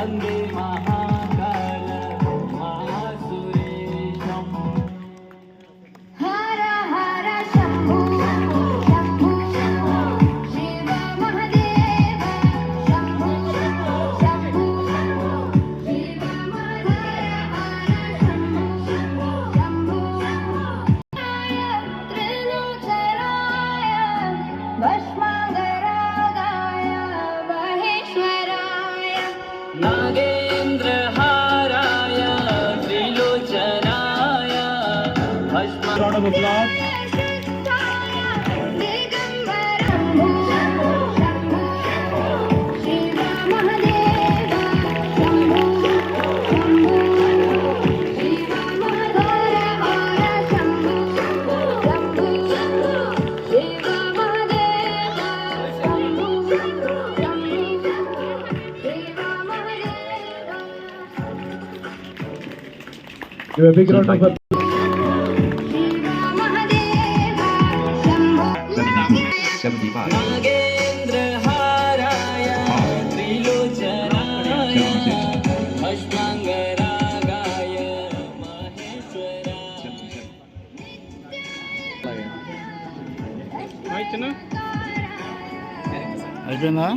वन्दे महाकाल महासुरेशम् हर हर शम्भो शम्भो शिव महादेव शम्भो शम्भो शिव महादेव शम्भो शम्भो त्रिलोचनाय भस्मांगरागाय महेश्वराय नागेन्द्रहाराय त्रिलोचनाय भस्म Give a big round of applause. नागेन्द्रहाराय त्रिलोचनाय भस्मांगरागाय महेश्वराय అయిపోయిందా